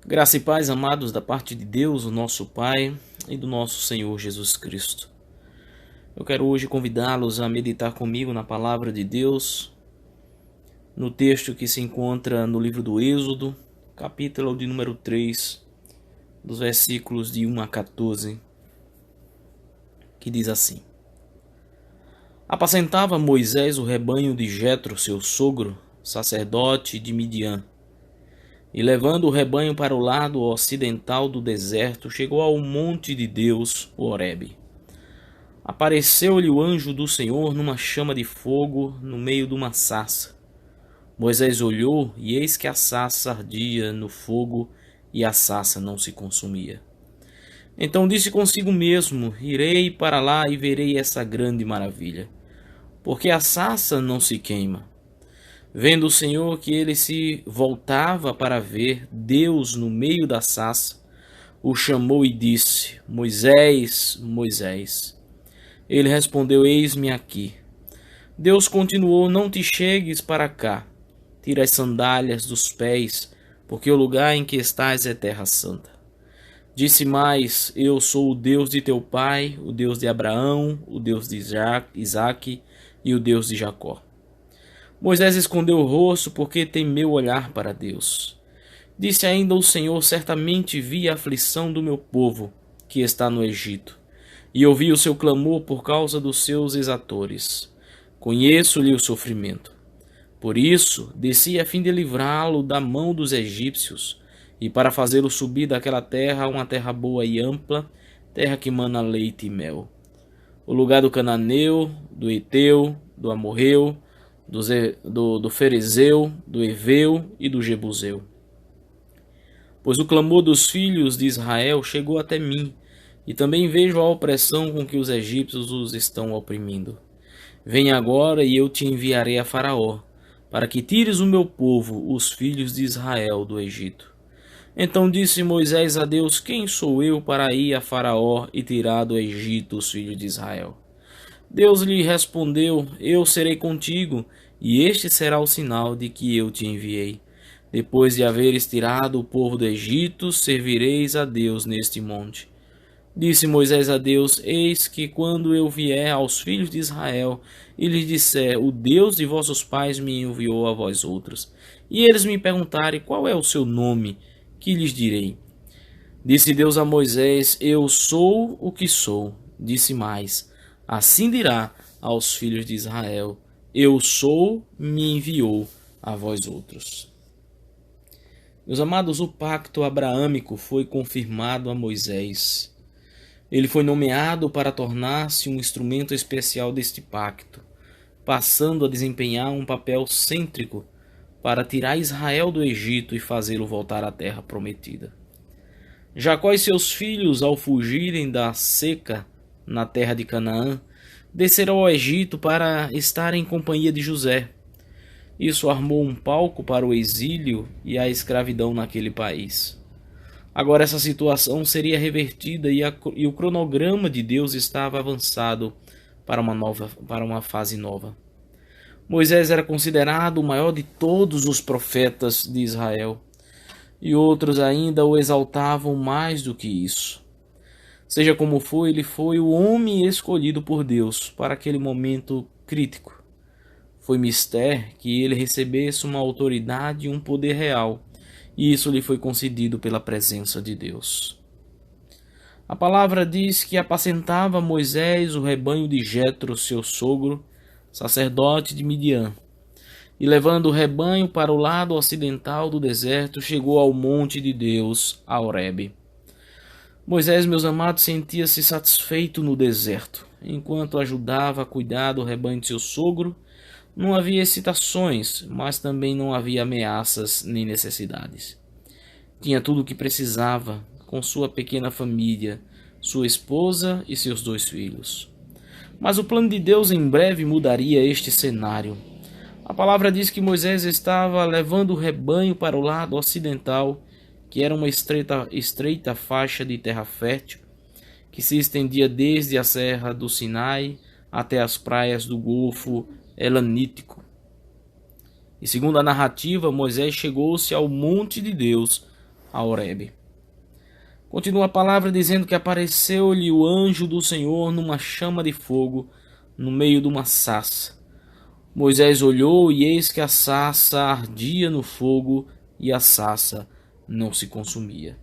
Graça e paz, amados, da parte de Deus, o nosso Pai, e do nosso Senhor Jesus Cristo. Eu quero hoje convidá-los a meditar comigo na palavra de Deus, no texto que se encontra no livro do Êxodo, capítulo de número 3, dos versículos de 1 a 14, que diz assim: Apacentava Moisés o rebanho de Jetro, seu sogro, sacerdote de Midian. E levando o rebanho para o lado ocidental do deserto, chegou ao monte de Deus, o Horebe. Apareceu-lhe o anjo do Senhor numa chama de fogo no meio de uma sarça. Moisés olhou, e eis que a sarça ardia no fogo, e a sarça não se consumia. Então disse consigo mesmo: Irei para lá e verei essa grande maravilha, porque a sarça não se queima. Vendo o Senhor que ele se voltava para ver Deus no meio da sarça, o chamou e disse: Moisés, Moisés. Ele respondeu: Eis-me aqui. Deus continuou: Não te chegues para cá. Tira as sandálias dos pés, porque o lugar em que estás é terra santa. Disse mais: Eu sou o Deus de teu pai, o Deus de Abraão, o Deus de Isaque e o Deus de Jacó. Moisés escondeu o rosto porque temeu olhar para Deus. Disse ainda o Senhor: Certamente vi a aflição do meu povo, que está no Egito, e ouvi o seu clamor por causa dos seus exatores. Conheço-lhe o sofrimento. Por isso, desci a fim de livrá-lo da mão dos egípcios, e para fazê-lo subir daquela terra a uma terra boa e ampla, terra que mana leite e mel. O lugar do cananeu, do Eteu, do amorreu, do Ferezeu, do Eveu e do Jebuseu. Pois o clamor dos filhos de Israel chegou até mim, e também vejo a opressão com que os egípcios os estão oprimindo. Venha agora e eu te enviarei a Faraó, para que tires o meu povo, os filhos de Israel, do Egito. Então disse Moisés a Deus: Quem sou eu para ir a Faraó e tirar do Egito os filhos de Israel? Deus lhe respondeu: Eu serei contigo, e este será o sinal de que eu te enviei. Depois de haveres tirado o povo do Egito, servireis a Deus neste monte. Disse Moisés a Deus: Eis que quando eu vier aos filhos de Israel e lhes disser: O Deus de vossos pais me enviou a vós outros, e eles me perguntarem: Qual é o seu nome? Que lhes direi? Disse Deus a Moisés: Eu sou o que sou. Disse mais: Assim dirá aos filhos de Israel: Eu sou, me enviou a vós outros. Meus amados, o pacto abraâmico foi confirmado a Moisés. Ele foi nomeado para tornar-se um instrumento especial deste pacto, passando a desempenhar um papel cêntrico para tirar Israel do Egito e fazê-lo voltar à terra prometida. Jacó e seus filhos, ao fugirem da seca na terra de Canaã, desceram ao Egito para estar em companhia de José. Isso armou um palco para o exílio e a escravidão naquele país. Agora essa situação seria revertida e o cronograma de Deus estava avançado para uma fase nova. Moisés era considerado o maior de todos os profetas de Israel, e outros ainda o exaltavam mais do que isso. Seja como for, ele foi o homem escolhido por Deus para aquele momento crítico. Foi mister que ele recebesse uma autoridade e um poder real, e isso lhe foi concedido pela presença de Deus. A palavra diz que apacentava Moisés o rebanho de Jetro, seu sogro, sacerdote de Midian. E levando o rebanho para o lado ocidental do deserto, chegou ao monte de Deus, a Horebe. Moisés, meus amados, sentia-se satisfeito no deserto. Enquanto ajudava a cuidar do rebanho de seu sogro, não havia excitações, mas também não havia ameaças nem necessidades. Tinha tudo o que precisava, com sua pequena família, sua esposa e seus 2 filhos. Mas o plano de Deus em breve mudaria este cenário. A palavra diz que Moisés estava levando o rebanho para o lado ocidental, que era uma estreita faixa de terra fértil, que se estendia desde a serra do Sinai até as praias do Golfo Helanítico. E segundo a narrativa, Moisés chegou-se ao monte de Deus, a Horebe. Continua a palavra dizendo que apareceu-lhe o anjo do Senhor numa chama de fogo no meio de uma sarça. Moisés olhou e eis que a sarça ardia no fogo e a sarça não se consumia.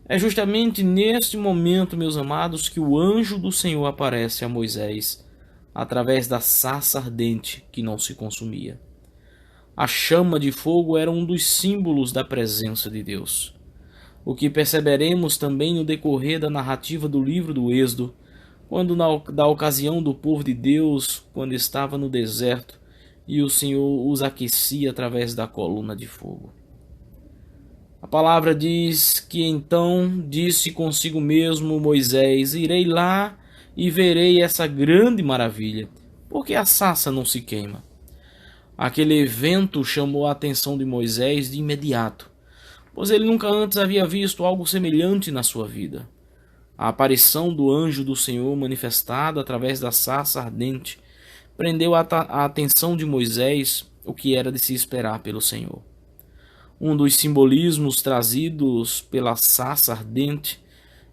É justamente neste momento, meus amados, que o anjo do Senhor aparece a Moisés através da sarça ardente que não se consumia. A chama de fogo era um dos símbolos da presença de Deus. O que perceberemos também no decorrer da narrativa do livro do Êxodo, quando da ocasião do povo de Deus, quando estava no deserto, e o Senhor os aquecia através da coluna de fogo. A palavra diz que então disse consigo mesmo Moisés: irei lá e verei essa grande maravilha, porque a sarça não se queima. Aquele evento chamou a atenção de Moisés de imediato, pois ele nunca antes havia visto algo semelhante na sua vida. A aparição do anjo do Senhor manifestada através da sarça ardente prendeu a atenção de Moisés, o que era de se esperar pelo Senhor. Um dos simbolismos trazidos pela sarça ardente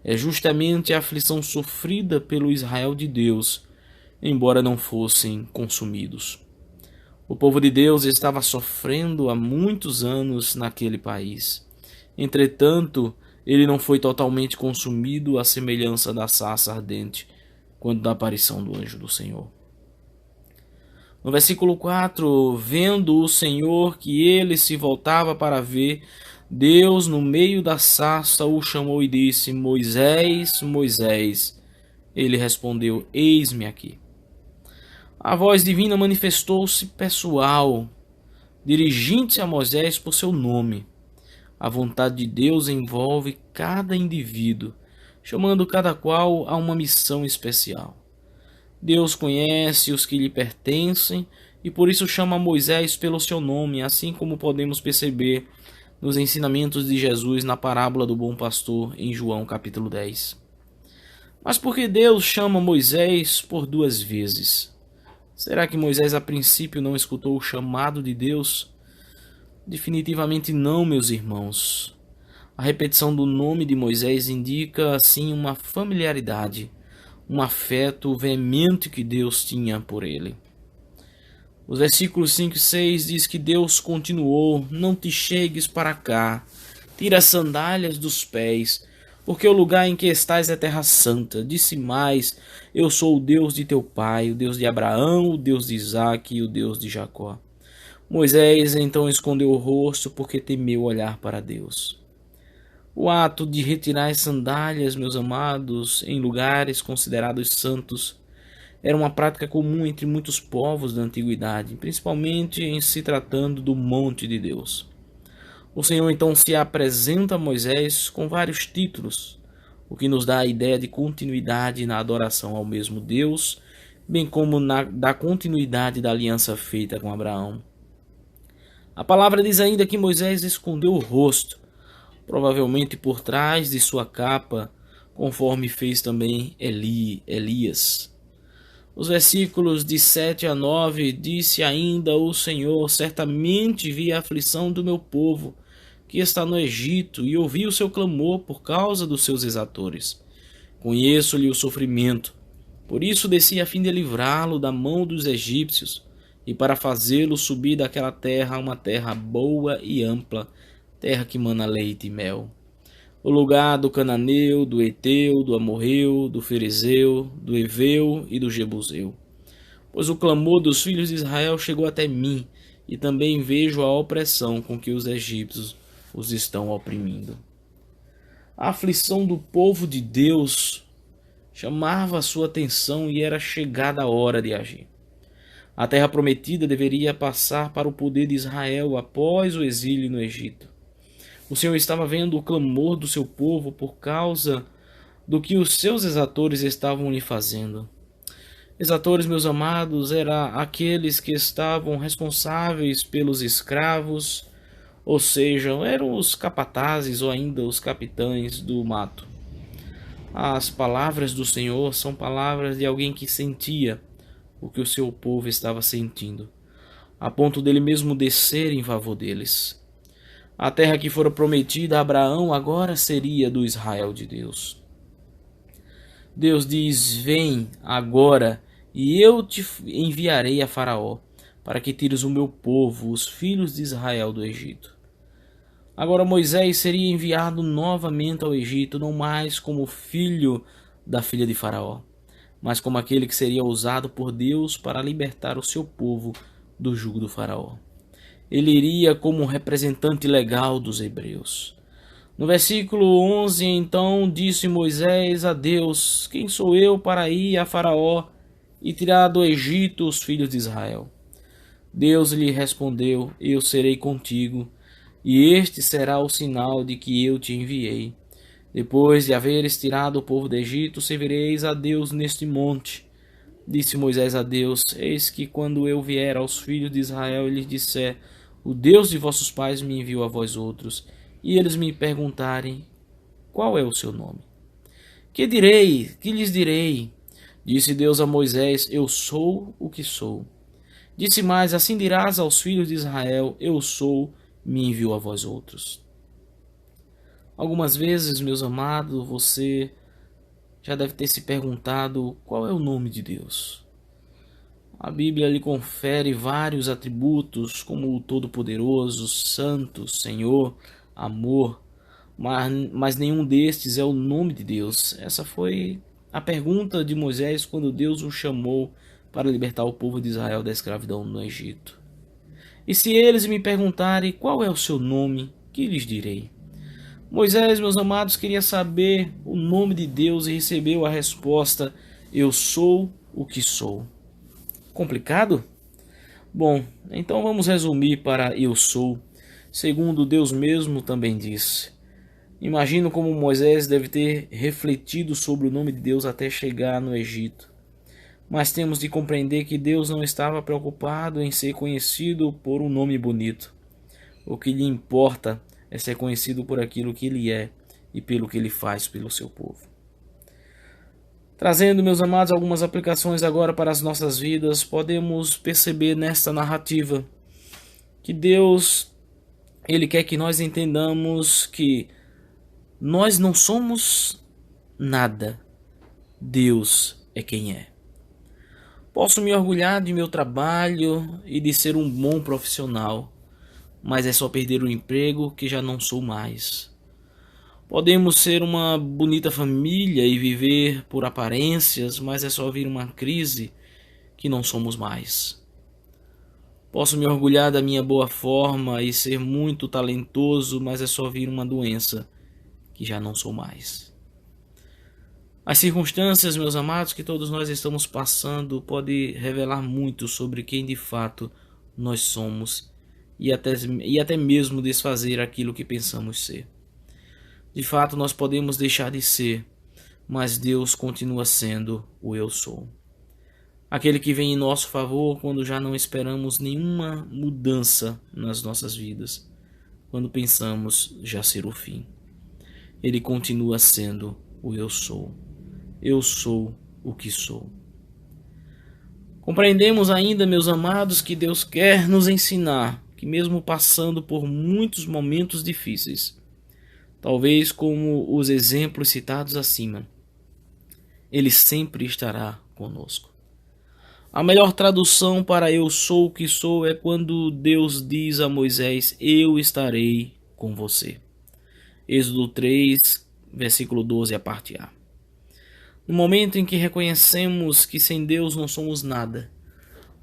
é justamente a aflição sofrida pelo Israel de Deus, embora não fossem consumidos. O povo de Deus estava sofrendo há muitos anos naquele país. Entretanto, ele não foi totalmente consumido à semelhança da sarça ardente quando da aparição do anjo do Senhor. No versículo 4, vendo o Senhor que ele se voltava para ver, Deus no meio da sarça o chamou e disse: Moisés, Moisés. Ele respondeu: eis-me aqui. A voz divina manifestou-se pessoal, dirigindo-se a Moisés por seu nome. A vontade de Deus envolve cada indivíduo, chamando cada qual a uma missão especial. Deus conhece os que lhe pertencem e por isso chama Moisés pelo seu nome, assim como podemos perceber nos ensinamentos de Jesus na parábola do bom pastor em João capítulo 10. Mas por que Deus chama Moisés por duas vezes? Será que Moisés a princípio não escutou o chamado de Deus? Definitivamente não, meus irmãos. A repetição do nome de Moisés indica assim uma familiaridade, um afeto veemente que Deus tinha por ele. Os versículos 5 e 6 diz que Deus continuou: não te chegues para cá, tira as sandálias dos pés, porque o lugar em que estás é terra santa. Disse mais: eu sou o Deus de teu pai, o Deus de Abraão, o Deus de Isaque e o Deus de Jacó. Moisés então escondeu o rosto porque temeu olhar para Deus. O ato de retirar as sandálias, meus amados, em lugares considerados santos, era uma prática comum entre muitos povos da antiguidade, principalmente em se tratando do monte de Deus. O Senhor então se apresenta a Moisés com vários títulos, o que nos dá a ideia de continuidade na adoração ao mesmo Deus, bem como da continuidade da aliança feita com Abraão. A palavra diz ainda que Moisés escondeu o rosto, provavelmente por trás de sua capa, conforme fez também Elias. Os versículos de 7 a 9, disse ainda o Senhor: certamente vi a aflição do meu povo, que está no Egito, e ouvi o seu clamor por causa dos seus exatores. Conheço-lhe o sofrimento, por isso desci a fim de livrá-lo da mão dos egípcios, e para fazê-lo subir daquela terra a uma terra boa e ampla, terra que mana leite e mel. O lugar do cananeu, do Eteu, do Amorreu, do Ferezeu, do Eveu e do Jebuseu. Pois o clamor dos filhos de Israel chegou até mim, e também vejo a opressão com que os egípcios os estão oprimindo. A aflição do povo de Deus chamava a sua atenção e era chegada a hora de agir. A terra prometida deveria passar para o poder de Israel após o exílio no Egito. O Senhor estava vendo o clamor do seu povo por causa do que os seus exatores estavam lhe fazendo. Exatores, meus amados, eram aqueles que estavam responsáveis pelos escravos, ou seja, eram os capatazes ou ainda os capitães do mato. As palavras do Senhor são palavras de alguém que sentia o que o seu povo estava sentindo, a ponto dele mesmo descer em favor deles. A terra que fora prometida a Abraão agora seria do Israel de Deus. Deus diz: vem agora, e eu te enviarei a Faraó, para que tires o meu povo, os filhos de Israel, do Egito. Agora Moisés seria enviado novamente ao Egito, não mais como filho da filha de Faraó, mas como aquele que seria usado por Deus para libertar o seu povo do jugo do Faraó. Ele iria como representante legal dos hebreus. No versículo 11, então, disse Moisés a Deus: quem sou eu para ir a Faraó e tirar do Egito os filhos de Israel? Deus lhe respondeu: eu serei contigo, e este será o sinal de que eu te enviei. Depois de haveres tirado o povo do Egito, servireis a Deus neste monte. Disse Moisés a Deus: eis que quando eu vier aos filhos de Israel e lhes disser: o Deus de vossos pais me enviou a vós outros, e eles me perguntarem: qual é o seu nome? Que direi? Que lhes direi? Disse Deus a Moisés: eu sou o que sou. Disse mais: assim dirás aos filhos de Israel: eu sou, me enviou a vós outros. Algumas vezes, meus amados, você já deve ter se perguntado qual é o nome de Deus. A Bíblia lhe confere vários atributos, como o Todo-Poderoso, Santo, Senhor, Amor, mas nenhum destes é o nome de Deus. Essa foi a pergunta de Moisés quando Deus o chamou para libertar o povo de Israel da escravidão no Egito. E se eles me perguntarem qual é o seu nome, que lhes direi? Moisés, meus amados, queria saber o nome de Deus e recebeu a resposta: eu sou o que sou. Complicado? Bom, então vamos resumir para eu sou, segundo Deus mesmo também disse. Imagino como Moisés deve ter refletido sobre o nome de Deus até chegar no Egito. Mas temos de compreender que Deus não estava preocupado em ser conhecido por um nome bonito. O que lhe importa é ser conhecido por aquilo que ele é e pelo que ele faz pelo seu povo. Trazendo, meus amados, algumas aplicações agora para as nossas vidas, podemos perceber nesta narrativa que Deus, Ele quer que nós entendamos que nós não somos nada. Deus é quem é. Posso me orgulhar de meu trabalho e de ser um bom profissional, mas é só perder o emprego que já não sou mais. Podemos ser uma bonita família e viver por aparências, mas é só vir uma crise que não somos mais. Posso me orgulhar da minha boa forma e ser muito talentoso, mas é só vir uma doença que já não sou mais. As circunstâncias, meus amados, que todos nós estamos passando podem revelar muito sobre quem de fato nós somos e até mesmo desfazer aquilo que pensamos ser. De fato, nós podemos deixar de ser, mas Deus continua sendo o eu sou. Aquele que vem em nosso favor quando já não esperamos nenhuma mudança nas nossas vidas, quando pensamos já ser o fim. Ele continua sendo o eu sou. Eu sou o que sou. Compreendemos ainda, meus amados, que Deus quer nos ensinar que mesmo passando por muitos momentos difíceis, talvez como os exemplos citados acima, Ele sempre estará conosco. A melhor tradução para eu sou o que sou é quando Deus diz a Moisés: eu estarei com você. Êxodo 3, versículo 12, a parte A. No momento em que reconhecemos que sem Deus não somos nada,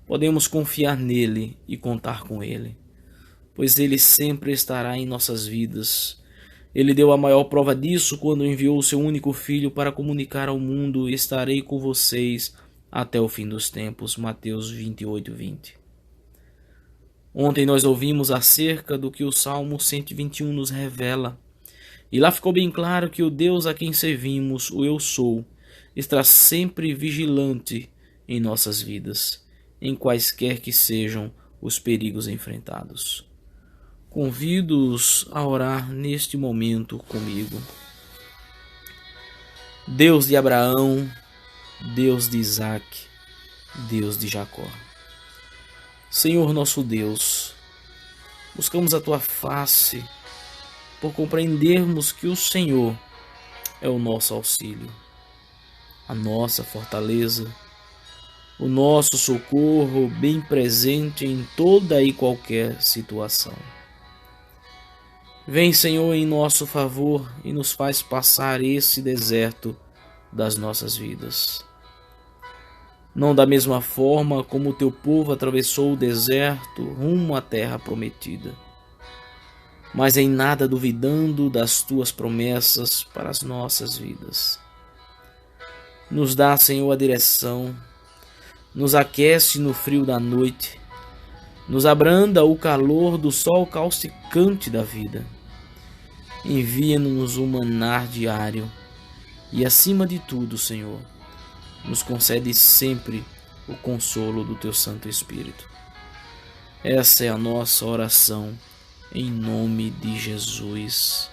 podemos confiar nele e contar com ele, pois ele sempre estará em nossas vidas. Ele deu a maior prova disso quando enviou o seu único filho para comunicar ao mundo: estarei com vocês até o fim dos tempos. Mateus 28:20. Ontem nós ouvimos acerca do que o Salmo 121 nos revela. E lá ficou bem claro que o Deus a quem servimos, o eu sou, está sempre vigilante em nossas vidas, em quaisquer que sejam os perigos enfrentados. Convido-os a orar neste momento comigo. Deus de Abraão, Deus de Isaac, Deus de Jacó. Senhor nosso Deus, buscamos a Tua face por compreendermos que o Senhor é o nosso auxílio, a nossa fortaleza, o nosso socorro bem presente em toda e qualquer situação. Vem, Senhor, em nosso favor e nos faz passar esse deserto das nossas vidas. Não da mesma forma como o teu povo atravessou o deserto rumo à terra prometida, mas em nada duvidando das tuas promessas para as nossas vidas. Nos dá, Senhor, a direção, nos aquece no frio da noite, nos abranda o calor do sol causticante da vida. Envia-nos um manar diário e, acima de tudo, Senhor, nos concede sempre o consolo do teu Santo Espírito. Essa é a nossa oração, em nome de Jesus.